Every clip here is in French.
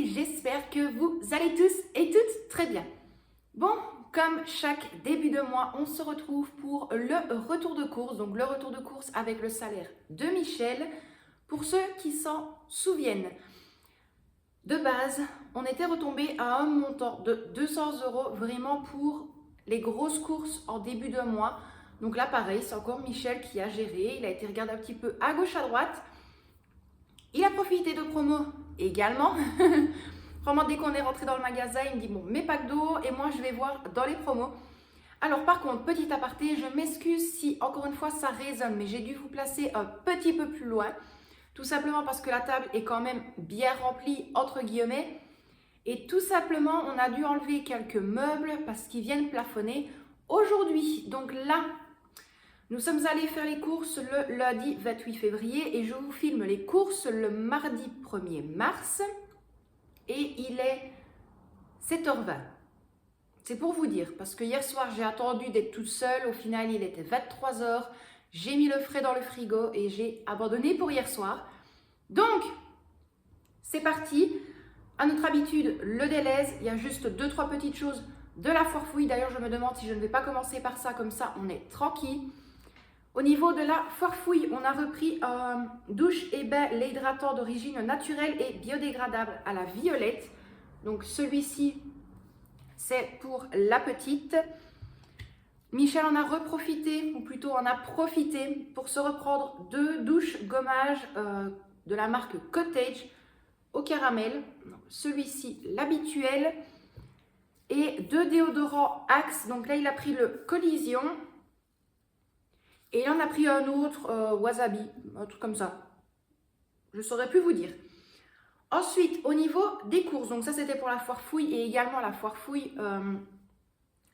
aujourd'hui, j'espère que vous allez tous et toutes très bien. Bon, comme chaque début de mois, on se retrouve pour le retour de course, donc le retour de course avec le salaire de Michel. Pour ceux qui s'en souviennent, de base, on était retombé à un montant de 200 € vraiment pour les grosses courses en début de mois. Donc là, pareil, c'est encore Michel qui a géré. Il a été regardé un petit peu à gauche, à droite. Il a profité de promos également. Vraiment, dès qu'on est rentré dans le magasin, il me dit bon, mes packs d'eau et moi je vais voir dans les promos. Alors par contre, petit aparté, je m'excuse si encore une fois ça résonne, mais j'ai dû vous placer un petit peu plus loin. Tout simplement parce que la table est quand même bien remplie entre guillemets. Et tout simplement, on a dû enlever quelques meubles parce qu'ils viennent plafonner aujourd'hui. Donc là, nous sommes allés faire les courses le lundi 28 février et je vous filme les courses le mardi 1er mars et il est 7h20. C'est pour vous dire, parce que hier soir j'ai attendu d'être toute seule, au final il était 23h, j'ai mis le frais dans le frigo et j'ai abandonné pour hier soir. Donc, c'est parti. À notre habitude, le délaise, il y a juste 2-3 petites choses de la foire fouille. D'ailleurs, je me demande si je ne vais pas commencer par ça, comme ça on est tranquille. Au niveau de la foire fouille, on a repris douche et bain, lait hydratant d'origine naturelle et biodégradable à la violette. Donc celui-ci, c'est pour la petite. Michel en a reprofité, ou plutôt en a profité pour se reprendre 2 douches gommage de la marque Cottage au caramel. Celui-ci, l'habituel. Et 2 déodorants Axe. Donc là, il a pris le Collision. Et il en a pris un autre, Wasabi, un truc comme ça. Je ne saurais plus vous dire. Ensuite, au niveau des courses, donc ça c'était pour la foire fouille et également la foire fouille,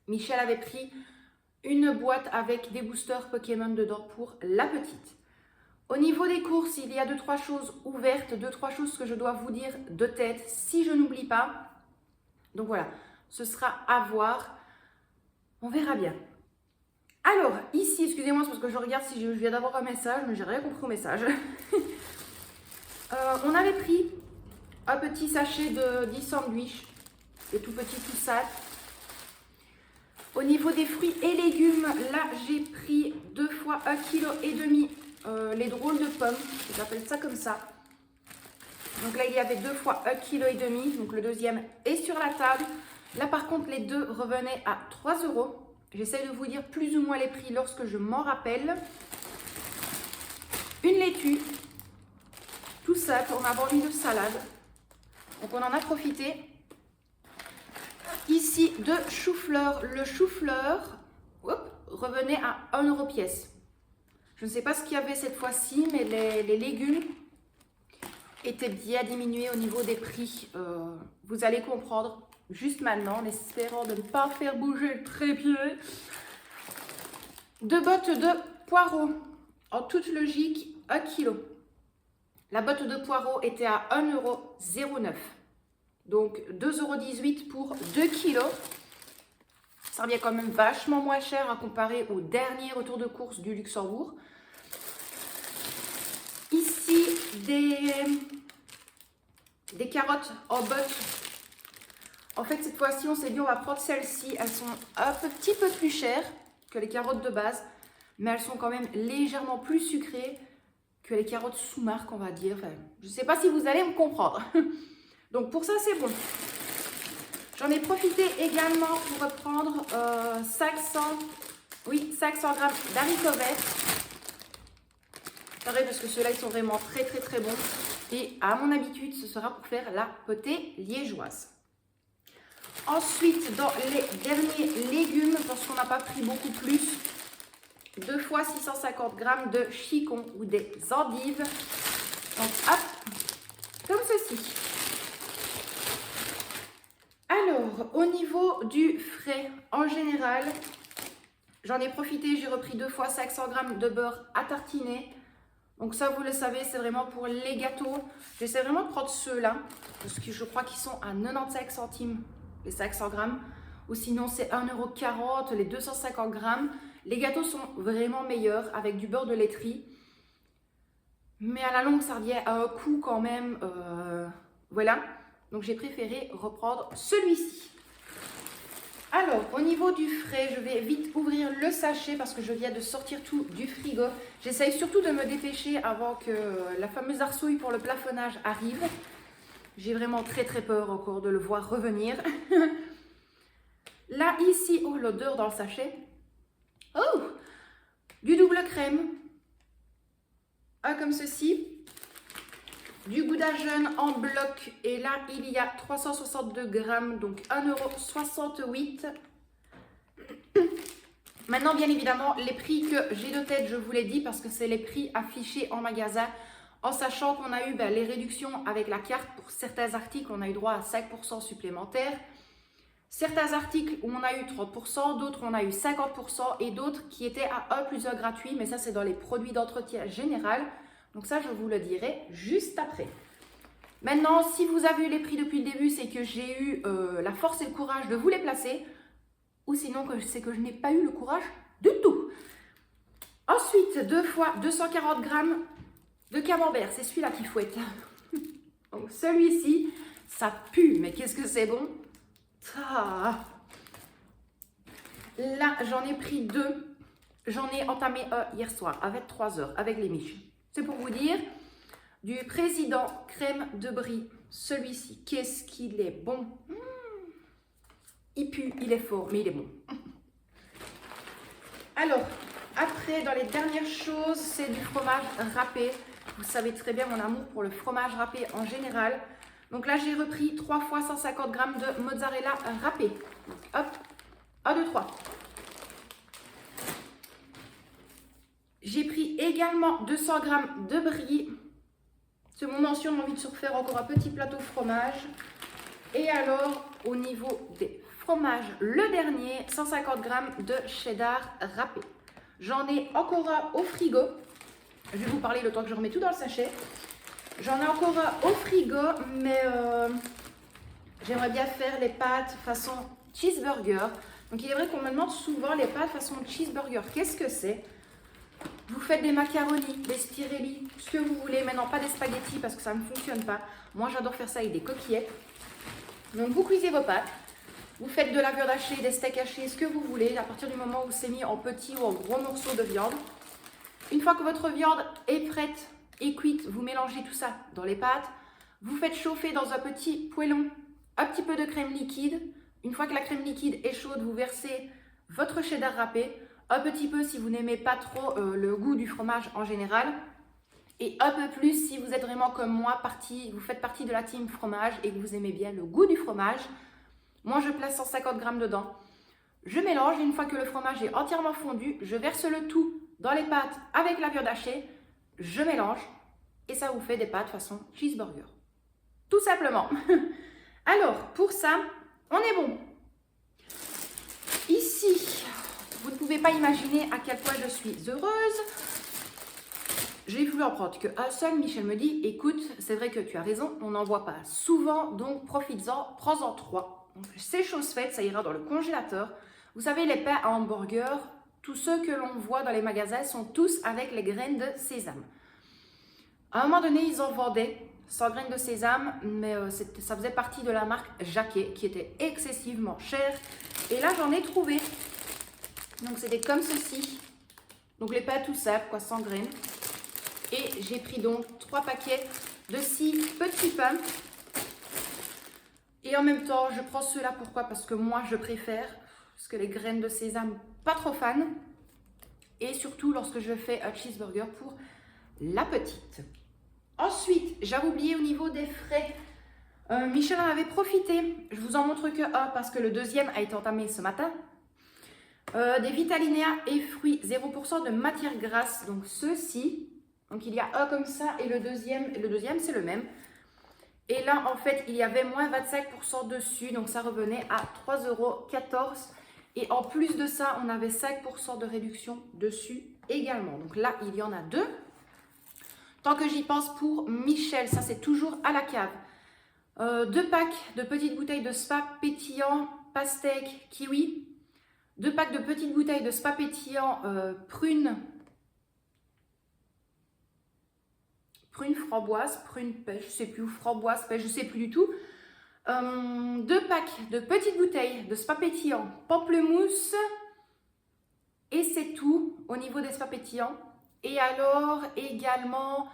Michel avait pris une boîte avec des boosters Pokémon dedans pour la petite. Au niveau des courses, il y a 2-3 choses ouvertes, 2-3 choses que je dois vous dire de tête si je n'oublie pas. Donc voilà, ce sera à voir. On verra bien. Alors, ici, excusez-moi, c'est parce que je regarde si je viens d'avoir un message, mais j'ai rien compris au message. On avait pris un petit sachet de 10 sandwichs, des tout petits, tout sales. Au niveau des fruits et légumes, là, j'ai pris 2 fois 1,5 kg les drôles de pommes, j'appelle ça comme ça. Donc là, il y avait 2 fois 1,5 kg, donc le deuxième est sur la table. Là, par contre, les deux revenaient à 3 €. J'essaie de vous dire plus ou moins les prix lorsque je m'en rappelle. Une laitue, tout ça, on a vendu de salade. Donc on en a profité. Ici, de chou-fleur. Le chou-fleur revenait à 1 € pièce. Je ne sais pas ce qu'il y avait cette fois-ci, mais les légumes étaient bien diminués au niveau des prix. Vous allez comprendre juste maintenant, en espérant de ne pas faire bouger le trépied. 2 bottes de poireaux, en toute logique, 1 kg. La botte de poireaux était à 1,09 €. Donc 2,18 € pour 2 kg. Ça revient quand même vachement moins cher à comparer au dernier retour de course du Luxembourg. Ici, des carottes en botte. En fait, cette fois-ci, on s'est dit on va prendre celles-ci. Elles sont un petit peu plus chères que les carottes de base, mais elles sont quand même légèrement plus sucrées que les carottes sous marque, on va dire. Enfin, je ne sais pas si vous allez me comprendre. Donc pour ça, c'est bon. J'en ai profité également pour reprendre 500 g d'haricots verts. Pareil, parce que ceux-là, ils sont vraiment très très très bons. Et à mon habitude, ce sera pour faire la potée liégeoise. Ensuite, dans les derniers légumes, parce qu'on n'a pas pris beaucoup plus, 2 fois 650 g de chicon ou des endives. Donc hop, comme ceci. Alors, au niveau du frais, en général, j'en ai profité, j'ai repris 2 fois 500 g de beurre à tartiner. Donc ça, vous le savez, c'est vraiment pour les gâteaux. J'essaie vraiment de prendre ceux-là, parce que je crois qu'ils sont à 95 centimes, les 500 g. Ou sinon, c'est 1,40 € les 250 g. Les gâteaux sont vraiment meilleurs avec du beurre de laiterie. Mais à la longue, ça revient à un coût quand même. Voilà. Donc j'ai préféré reprendre celui-ci. Alors, au niveau du frais, je vais vite ouvrir le sachet parce que je viens de sortir tout du frigo. J'essaye surtout de me dépêcher avant que la fameuse arsouille pour le plafonnage arrive. J'ai vraiment très peur encore de le voir revenir. Là, ici, oh, l'odeur dans le sachet. Oh, du double crème. Ah, comme ceci. Du gouda jaune en bloc. Et là, il y a 362 grammes, donc 1,68 €. Maintenant, bien évidemment, les prix que j'ai de tête, je vous l'ai dit, parce que c'est les prix affichés en magasin. En sachant qu'on a eu les réductions avec la carte. Pour certains articles, on a eu droit à 5% supplémentaires. Certains articles où on a eu 30%, d'autres on a eu 50% et d'autres qui étaient à 1 + 1 gratuit. Mais ça, c'est dans les produits d'entretien général. Donc ça, je vous le dirai juste après. Maintenant, si vous avez eu les prix depuis le début, c'est que j'ai eu la force et le courage de vous les placer. Ou sinon, c'est que je n'ai pas eu le courage du tout. Ensuite, 2 fois 240 grammes de camembert. C'est celui-là qui fouette. Donc celui-ci, ça pue. Mais qu'est-ce que c'est bon! Ah. Là, j'en ai pris 2. J'en ai entamé un hier soir avec 3 heures, avec les miches. C'est pour vous dire, du Président crème de brie. Celui-ci, qu'est-ce qu'il est bon. Il pue, il est fort, mais il est bon. Alors, après, dans les dernières choses, c'est du fromage râpé. Vous savez très bien mon amour pour le fromage râpé en général. Donc là, j'ai repris 3 fois 150 grammes de mozzarella râpé. Donc, hop, 1, 2, 3. J'ai pris également 200 grammes de brie. C'est mon mention, j'ai envie de se refaire encore un petit plateau fromage. Et alors, au niveau des fromages, le dernier, 150 grammes de cheddar râpé. J'en ai encore un au frigo. Je vais vous parler le temps que je remets tout dans le sachet. J'en ai encore un au frigo, mais j'aimerais bien faire les pâtes façon cheeseburger. Donc il est vrai qu'on me demande souvent les pâtes façon cheeseburger. Qu'est-ce que c'est? Vous faites des macaronis, des spirelli, ce que vous voulez. Maintenant, pas des spaghettis parce que ça ne fonctionne pas. Moi, j'adore faire ça avec des coquillettes. Donc, vous cuisez vos pâtes. Vous faites de la viande hachée, des steaks hachés, ce que vous voulez. À partir du moment où c'est mis en petits ou en gros morceaux de viande. Une fois que votre viande est prête et cuite, vous mélangez tout ça dans les pâtes. Vous faites chauffer dans un petit poêlon un petit peu de crème liquide. Une fois que la crème liquide est chaude, vous versez votre cheddar râpé. Un petit peu si vous n'aimez pas trop le goût du fromage en général. Et un peu plus si vous êtes vraiment comme moi, vous faites partie de la team fromage et que vous aimez bien le goût du fromage. Moi, je place 150 grammes dedans. Je mélange. Une fois que le fromage est entièrement fondu, je verse le tout dans les pâtes avec la viande hachée. Je mélange et ça vous fait des pâtes façon cheeseburger. Tout simplement. Alors, pour ça, on est bon. Ici, vous ne pouvez pas imaginer à quel point je suis heureuse. J'ai voulu en prendre qu'un seul. Michel me dit, écoute, c'est vrai que tu as raison, on n'en voit pas souvent, donc profites-en, prends-en 3. Donc, c'est chose faite, ça ira dans le congélateur. Vous savez, les pains à hamburger, tous ceux que l'on voit dans les magasins sont tous avec les graines de sésame. À un moment donné, ils en vendaient sans graines de sésame, mais ça faisait partie de la marque Jacquet, qui était excessivement chère. Et là, j'en ai trouvé. Donc, c'était comme ceci. Donc, les pains tout simples, quoi, sans graines. Et j'ai pris donc 3 paquets de 6 petits pains. Et en même temps, je prends ceux-là. Pourquoi? Parce que moi, je préfère. Parce que les graines de sésame, pas trop fan. Et surtout, lorsque je fais un cheeseburger pour la petite. Ensuite, j'avais oublié au niveau des frais. Michel en avait profité. Je vous en montre que un parce que le deuxième a été entamé ce matin. Des Vitalinéa et fruits 0% de matière grasse. Donc ceux-ci. Donc il y a un comme ça et le deuxième c'est le même. Et là en fait il y avait moins 25% dessus. Donc ça revenait à 3,14 €. Et en plus de ça on avait 5% de réduction dessus également. Donc là il y en a 2. Tant que j'y pense pour Michel, ça c'est toujours à la cave. 2 packs de petites bouteilles de spa pétillant, pastèque, kiwi. 2 packs de petites bouteilles de spa pétillant, prune framboise, prune pêche, je sais plus, ou framboise pêche, je sais plus du tout. 2 packs de petites bouteilles de spa pétillant pamplemousse. Et c'est tout au niveau des spa pétillants. Et alors également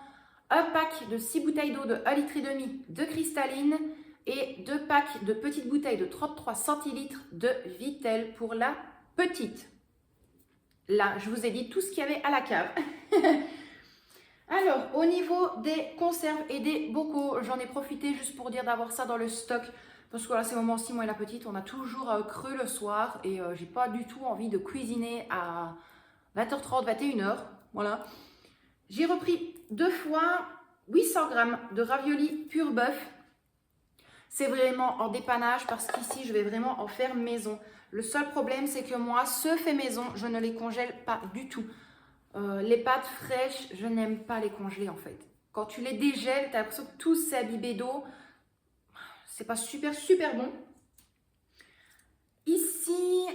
un pack de 6 bouteilles d'eau de 1,5 litre de cristalline et 2 packs de petites bouteilles de 33 centilitres de Vittel pour la petite. Là, je vous ai dit tout ce qu'il y avait à la cave. Alors, au niveau des conserves et des bocaux, j'en ai profité juste pour dire d'avoir ça dans le stock. Parce que là, ces moments-ci, moi et la petite, on a toujours creux le soir. Et j'ai pas du tout envie de cuisiner à 20h30, 21h. Voilà. J'ai repris 2 fois 800 g de raviolis pur bœuf. C'est vraiment en dépannage parce qu'ici, je vais vraiment en faire maison. Le seul problème, c'est que moi, ce fait maison, je ne les congèle pas du tout. Les pâtes fraîches, je n'aime pas les congeler en fait. Quand tu les dégèles, tu as l'impression que tout s'est imbibé d'eau. C'est pas super bon. Ici,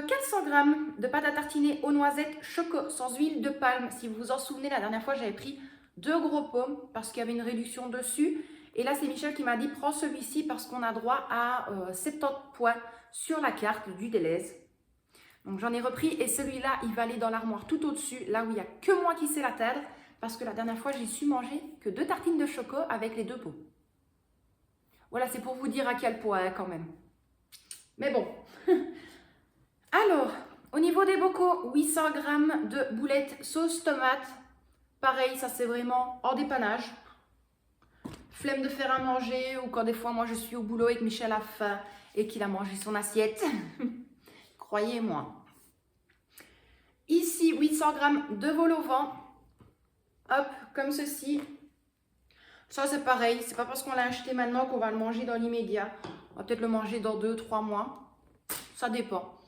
400 g de pâte à tartiner aux noisettes choco sans huile de palme. Si vous vous en souvenez, la dernière fois, j'avais pris 2 gros pommes parce qu'il y avait une réduction dessus. Et là, c'est Michel qui m'a dit, prends celui-ci parce qu'on a droit à 70 points sur la carte du Delhaize. Donc, j'en ai repris et celui-là, il va aller dans l'armoire tout au-dessus, là où il n'y a que moi qui sais l'atteindre. Parce que la dernière fois, j'ai su manger que 2 tartines de choco avec les 2 pots. Voilà, c'est pour vous dire à quel point quand même. Mais bon. Alors, au niveau des bocaux, 800 g de boulettes sauce tomate. Pareil, ça c'est vraiment en dépannage. Flemme de faire à manger ou quand des fois moi je suis au boulot et que Michel a faim et qu'il a mangé son assiette. Croyez-moi. Ici, 800 g de vol au vent. Hop, comme ceci. Ça c'est pareil, c'est pas parce qu'on l'a acheté maintenant qu'on va le manger dans l'immédiat. On va peut-être le manger dans 2-3 mois. Ça dépend.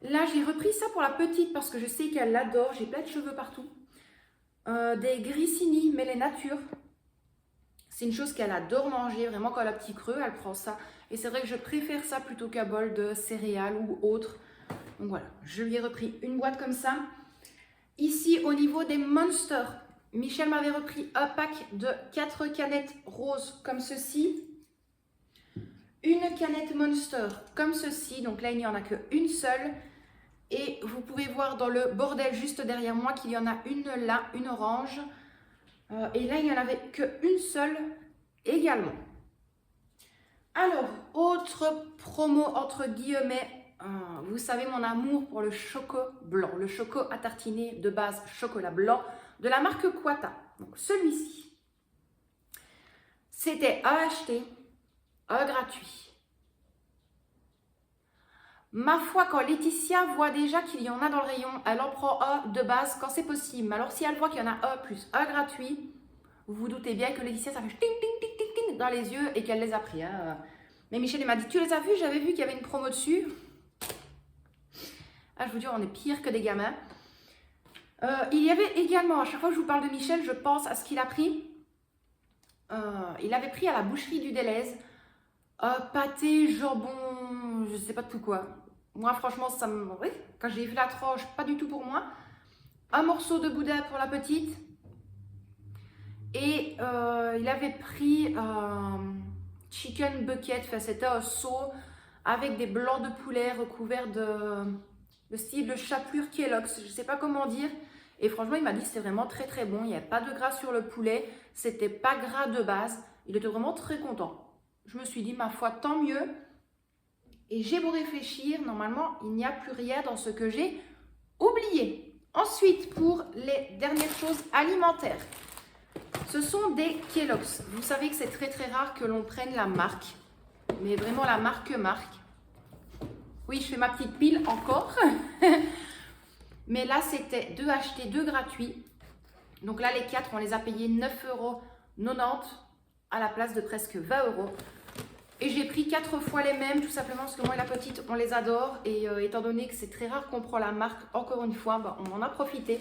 Là, j'ai repris ça pour la petite parce que je sais qu'elle l'adore. J'ai plein de cheveux partout. Des grissini, mais les natures. C'est une chose qu'elle adore manger. Vraiment, quand elle a petit creux, elle prend ça. Et c'est vrai que je préfère ça plutôt qu'un bol de céréales ou autre. Donc voilà, je lui ai repris une boîte comme ça. Ici, au niveau des Monsters, Michel m'avait repris un pack de 4 canettes roses comme ceci. Une canette Monster comme ceci. Donc là, il n'y en a qu'une seule. Et vous pouvez voir dans le bordel juste derrière moi qu'il y en a une là, une orange. Et là, il n'y en avait qu'une seule également. Alors, autre promo entre guillemets. Vous savez mon amour pour le choco blanc. Le choco à tartiner de base chocolat blanc de la marque Quata. Donc celui-ci, c'était à acheter, un gratuit. Ma foi, quand Laetitia voit déjà qu'il y en a dans le rayon, elle en prend un de base quand c'est possible. Mais alors si elle voit qu'il y en a un plus un gratuit, vous vous doutez bien que Laetitia, ça fait ting, ting, ting, ting, ting dans les yeux et qu'elle les a pris. Hein. Mais Michel, il m'a dit, tu les as vus? J'avais vu qu'il y avait une promo dessus. Ah, je vous dis, on est pire que des gamins. Il y avait également, à chaque fois que je vous parle de Michel, je pense à ce qu'il a pris. Il avait pris à la boucherie du Delhaize pâté, jambon, je sais pas tout quoi. Moi, franchement, ça me... Oui, quand j'ai vu la tranche, pas du tout pour moi. Un morceau de boudin pour la petite. Et il avait pris chicken bucket, enfin, c'était un seau avec des blancs de poulet recouverts de style de chapelure Kellogg's, je sais pas comment dire. Et franchement, il m'a dit que c'était vraiment très bon. Il n'y avait pas de gras sur le poulet, c'était pas gras de base. Il était vraiment très content. Je me suis dit, ma foi, tant mieux. Et j'ai beau réfléchir, normalement, il n'y a plus rien dans ce que j'ai oublié. Ensuite, pour les dernières choses alimentaires, ce sont des Kellogg's. Vous savez que c'est très rare que l'on prenne la marque, mais vraiment la marque. Oui, je fais ma petite pile encore. Mais là, c'était 2 achetés, 2 gratuits. Donc là, les 4, on les a payés 9,90 € à la place de presque 20 €. Et j'ai pris 4 fois les mêmes, tout simplement parce que moi et la petite, on les adore. Et étant donné que c'est très rare qu'on prend la marque, encore une fois, bah, on en a profité.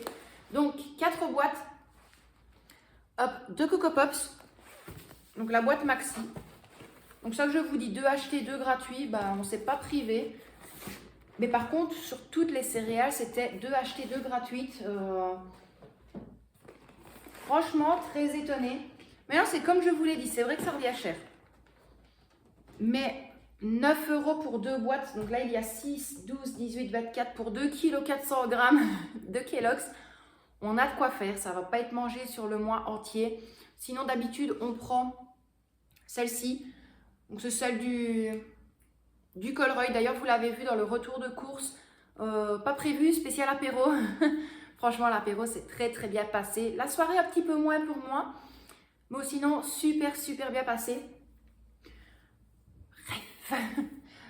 Donc, 4 boîtes. Hop, 2 Coco Pops. Donc, la boîte maxi. Donc, ça que je vous dis, 2 achetés, 2 gratuits, bah, on ne s'est pas privé. Mais par contre, sur toutes les céréales, c'était 2 achetés, 2 gratuites. Franchement, très étonnée. Mais non, c'est comme je vous l'ai dit, c'est vrai que ça revient cher. Mais 9 € pour 2 boîtes. Donc là, il y a 6, 12, 18, 24 pour 2 kg 400 grammes de Kellogg's. On a de quoi faire. Ça ne va pas être mangé sur le mois entier. Sinon, d'habitude, on prend celle-ci. Donc, c'est celle du Colruyt. D'ailleurs, vous l'avez vu dans le retour de course. Pas prévu, spécial apéro. Franchement, l'apéro, c'est très, très bien passé. La soirée, un petit peu moins pour moi. Mais sinon, super, super bien passé. Bref.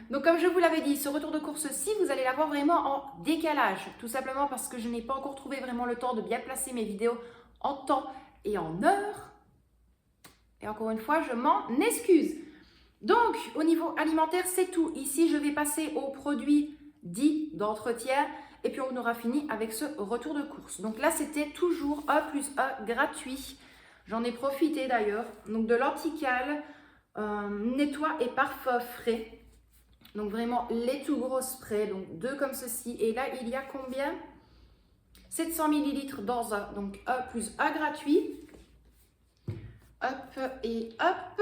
Donc, comme je vous l'avais dit, ce retour de course-ci, vous allez l'avoir vraiment en décalage. Tout simplement parce que je n'ai pas encore trouvé vraiment le temps de bien placer mes vidéos en temps et en heure. Et encore une fois, je m'en excuse. Donc, au niveau alimentaire, c'est tout. Ici, je vais passer aux produits dits d'entretien. Et puis, on aura fini avec ce retour de course. Donc là, c'était toujours A+A gratuit. J'en ai profité d'ailleurs. Donc, de l'antical, nettoie et parfum frais. Donc, vraiment, les tout gros sprays. Donc, 2 comme ceci. Et là, il y a combien? 700 ml dans un. Donc, A+A gratuit. Hop et hop.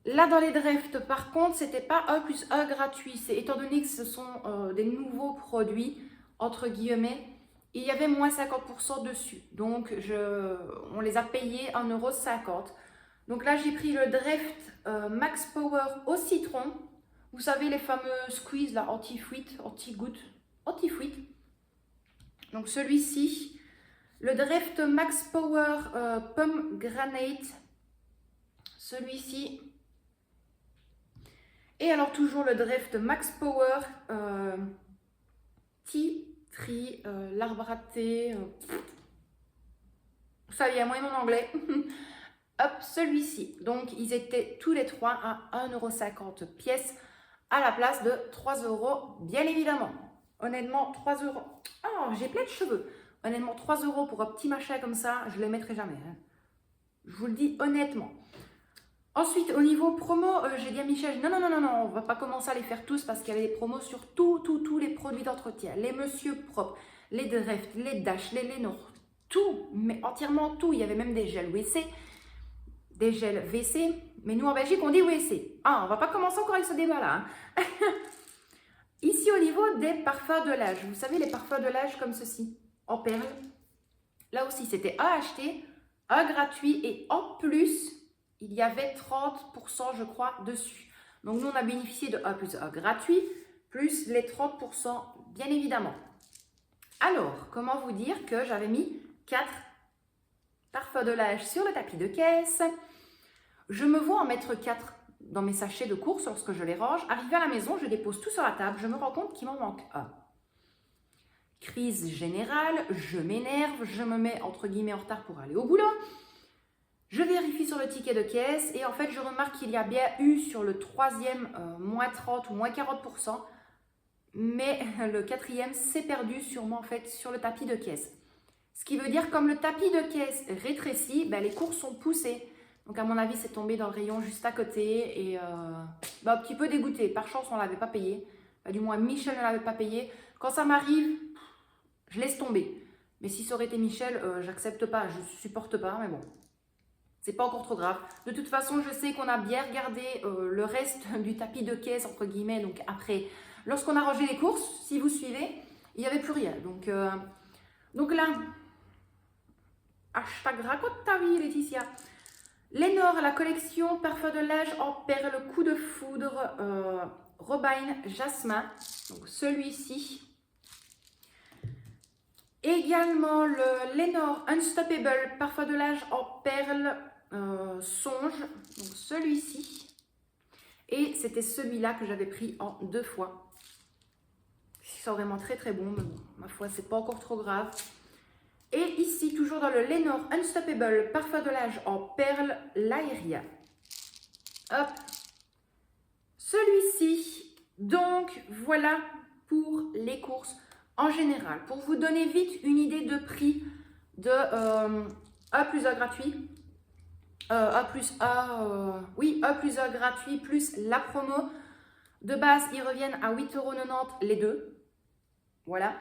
Là, dans les drafts, par contre, c'était pas A+A gratuit. C'est étant donné que ce sont des nouveaux produits, entre guillemets, il y avait moins 50% dessus. Donc, on les a payés 1,50 €. Donc là, j'ai pris le draft Max Power au citron. Vous savez, les fameux squeeze, là, anti-fuite, anti-goutte, anti-fuite. Donc, celui-ci. Le draft Max Power Pomegranate. Celui-ci. Et alors toujours le draft Max Power Tea Tree, l'arbre à thé. Ça y est, moi et mon anglais. Hop, celui-ci. Donc, ils étaient tous les trois à 1,50 € pièce à la place de 3 €, bien évidemment. Honnêtement, 3 €. Oh, j'ai plein de cheveux. Honnêtement, 3 € pour un petit machin comme ça, je ne les mettrai jamais. Hein. Je vous le dis honnêtement. Ensuite, au niveau promo, j'ai dit à Michel, non, on ne va pas commencer à les faire tous parce qu'il y avait des promos sur tous les produits d'entretien. Les Monsieur Propre, les Dreft, les Dash, les Lénore, tout, mais entièrement tout. Il y avait même des gels WC, des gels WC, mais nous en Belgique, on dit WC. Ah, on ne va pas commencer encore avec ce débat-là. Hein. Ici, au niveau des parfums de l'âge, vous savez, les parfums de l'âge comme ceci, en perles. Là aussi, c'était à acheter, un gratuit et en plus, il y avait 30%, je crois, dessus. Donc, nous, on a bénéficié de A+A gratuit, plus les 30%, bien évidemment. Alors, comment vous dire que j'avais mis 4 parfums de l'âge sur le tapis de caisse. Je me vois en mettre 4 dans mes sachets de course lorsque je les range. Arrivé à la maison, je dépose tout sur la table. Je me rends compte qu'il m'en manque un. Crise générale, je m'énerve, je me mets entre guillemets en retard pour aller au boulot. Je vérifie sur le ticket de caisse et en fait, je remarque qu'il y a bien eu sur le troisième moins 30 ou moins 40%, mais le quatrième s'est perdu sûrement en fait sur le tapis de caisse. Ce qui veut dire comme le tapis de caisse rétrécit, ben, les courses sont poussées. Donc à mon avis, c'est tombé dans le rayon juste à côté et un petit peu dégoûté. Par chance, on ne l'avait pas payé. Du moins, Michel ne l'avait pas payé. Quand ça m'arrive, je laisse tomber. Mais si ça aurait été Michel, j'accepte pas, je supporte pas, mais bon. C'est pas encore trop grave. De toute façon, je sais qu'on a bien regardé le reste du tapis de caisse, entre guillemets. Donc après, lorsqu'on a rangé les courses, si vous suivez, il n'y avait plus rien. Donc là, hashtag raconte ta vie, Laetitia. Lénore, la collection parfum de l'âge en perles, coup de foudre, Robin Jasmin. Donc celui-ci. Également le Lénore Unstoppable parfum de l'âge en perles, songe. Donc celui-ci. Et c'était celui-là que j'avais pris en 2 fois. Ils sont vraiment très très bons, mais bon, ma foi, c'est pas encore trop grave. Et ici, toujours dans le Lénore Unstoppable parfum de l'âge en perles, l'Aéria. Hop. Celui-ci. Donc, voilà pour les courses en général. Pour vous donner vite une idée de prix de A+A gratuit. A+A gratuit plus la promo. De base, ils reviennent à 8,90 € les deux. Voilà.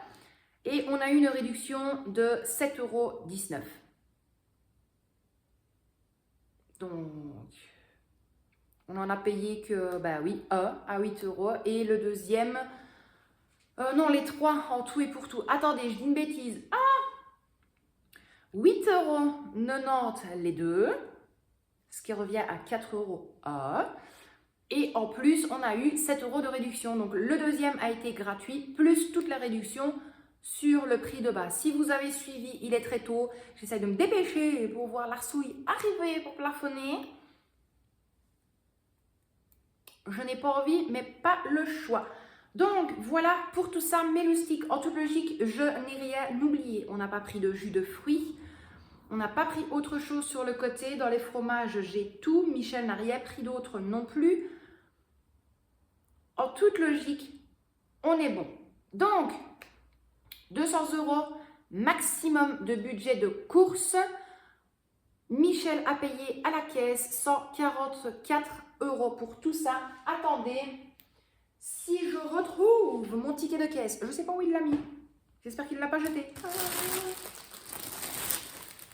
Et on a eu une réduction de 7,19 €. Donc, On en a payé que, bah oui, un à 8 € et le deuxième, non, les trois en tout et pour tout. Attendez, je dis une bêtise. Ah, 8,90 € les deux, ce qui revient à 4 € un. Et en plus, on a eu 7 € de réduction. Donc, le deuxième a été gratuit, plus toute la réduction sur le prix de base. Si vous avez suivi, il est très tôt. J'essaie de me dépêcher pour voir l'arsouille arriver pour plafonner. Je n'ai pas envie, mais pas le choix. Donc, voilà pour tout ça, mes loustiques. En toute logique, je n'ai rien oublié. On n'a pas pris de jus de fruits. On n'a pas pris autre chose sur le côté. Dans les fromages, j'ai tout. Michel n'a rien pris d'autre non plus. En toute logique, on est bon. Donc, 200 € maximum de budget de course. Michel a payé à la caisse 144 € pour tout ça. Attendez, si je retrouve mon ticket de caisse, je ne sais pas où il l'a mis. J'espère qu'il ne l'a pas jeté.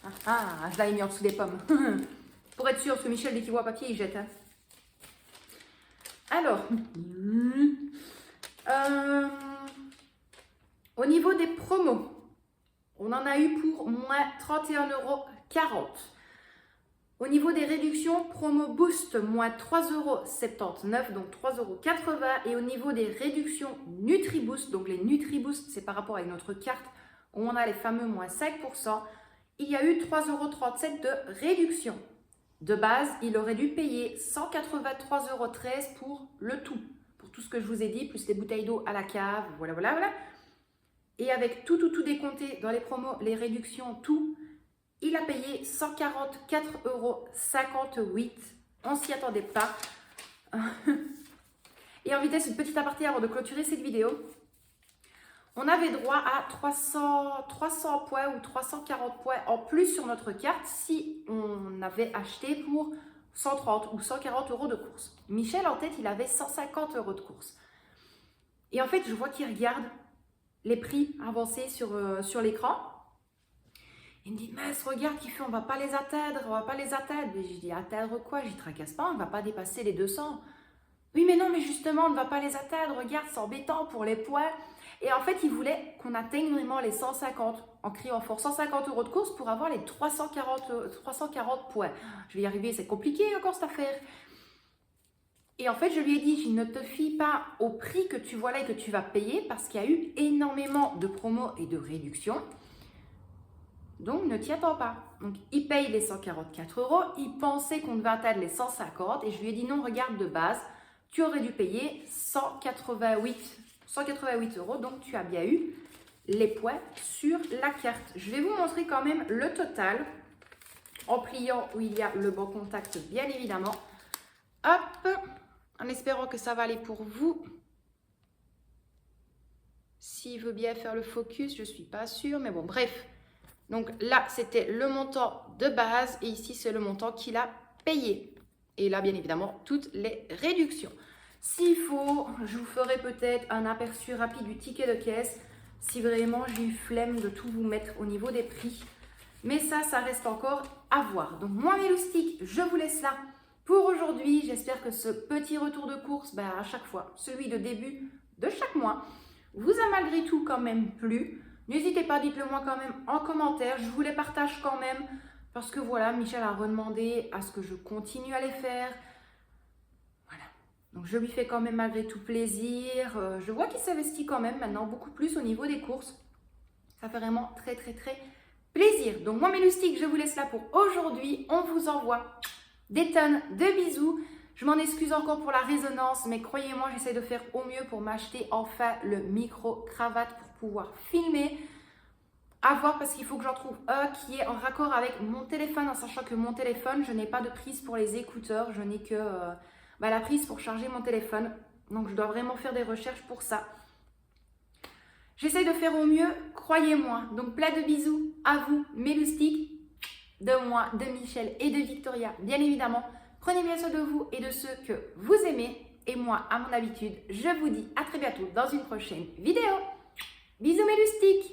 Je l'avais mis en dessous des pommes. Pour être sûr, parce que Michel, dès qu'il voit papier, il jette. Hein. Alors, au niveau des promos, on en a eu pour moins 31,40 €. Au niveau des réductions, promo boost, moins 3,79 €, donc 3,80 €. Et au niveau des réductions NutriBoost, donc les NutriBoost, c'est par rapport à notre carte où on a les fameux moins 5%, il y a eu 3,37 € de réduction. De base, il aurait dû payer 183,13 € pour le tout. Pour tout ce que je vous ai dit, plus les bouteilles d'eau à la cave, voilà. Et avec tout décompté dans les promos, les réductions, tout, il a payé 144,58 €. On ne s'y attendait pas. Et en vitesse, une petite aparté avant de clôturer cette vidéo. On avait droit à 300 points ou 340 points en plus sur notre carte si on avait acheté pour 130 ou 140 € de course. Michel, en tête, il avait 150 € de course. Et en fait, je vois qu'il regarde les prix avancés sur l'écran. Il me dit, mince, regarde, Kiffy, on ne va pas les atteindre, Mais je dis, atteindre quoi? J'y tracasse pas, on ne va pas dépasser les 200. Oui, mais non, mais justement, on ne va pas les atteindre, regarde, c'est embêtant pour les points. Et en fait, il voulait qu'on atteigne vraiment les 150, en criant fort, 150 € de course pour avoir les 340 points. Je vais y arriver, c'est compliqué encore cette affaire. Et en fait, je lui ai dit, je ne te fie pas au prix que tu vois là et que tu vas payer parce qu'il y a eu énormément de promos et de réductions. Donc, ne t'y attends pas. Donc, il paye les 144 €. Il pensait qu'on devait atteindre les 150. Et je lui ai dit, non, regarde de base, tu aurais dû payer 188 €. Donc, tu as bien eu les points sur la carte. Je vais vous montrer quand même le total en pliant où il y a le bon contact, bien évidemment. Hop, en espérant que ça va aller pour vous. S'il veut bien faire le focus, je ne suis pas sûre, mais bon, bref. Donc là, c'était le montant de base et ici, c'est le montant qu'il a payé. Et là, bien évidemment, toutes les réductions. S'il faut, je vous ferai peut-être un aperçu rapide du ticket de caisse si vraiment j'ai eu flemme de tout vous mettre au niveau des prix. Mais ça reste encore à voir. Donc moi, mes loustiques, je vous laisse là pour aujourd'hui. J'espère que ce petit retour de course, à chaque fois, celui de début de chaque mois, vous a malgré tout quand même plu. N'hésitez pas, dites-le moi quand même en commentaire. Je vous les partage quand même parce que voilà, Michel a redemandé à ce que je continue à les faire. Voilà. Donc je lui fais quand même malgré tout plaisir. Je vois qu'il s'investit quand même maintenant beaucoup plus au niveau des courses. Ça fait vraiment très plaisir. Donc moi, mes loustiques, je vous laisse là pour aujourd'hui. On vous envoie des tonnes de bisous. Je m'en excuse encore pour la résonance, mais croyez-moi, j'essaie de faire au mieux pour m'acheter enfin le micro-cravate pour pouvoir filmer. À voir parce qu'il faut que j'en trouve un qui est en raccord avec mon téléphone, en sachant que mon téléphone, je n'ai pas de prise pour les écouteurs, je n'ai que la prise pour charger mon téléphone. Donc, je dois vraiment faire des recherches pour ça. J'essaie de faire au mieux, croyez-moi. Donc, plein de bisous à vous, mes loustiques, de moi, de Michel et de Victoria, bien évidemment. Prenez bien soin de vous et de ceux que vous aimez. Et moi, à mon habitude, je vous dis à très bientôt dans une prochaine vidéo. Bisous mes loustiques!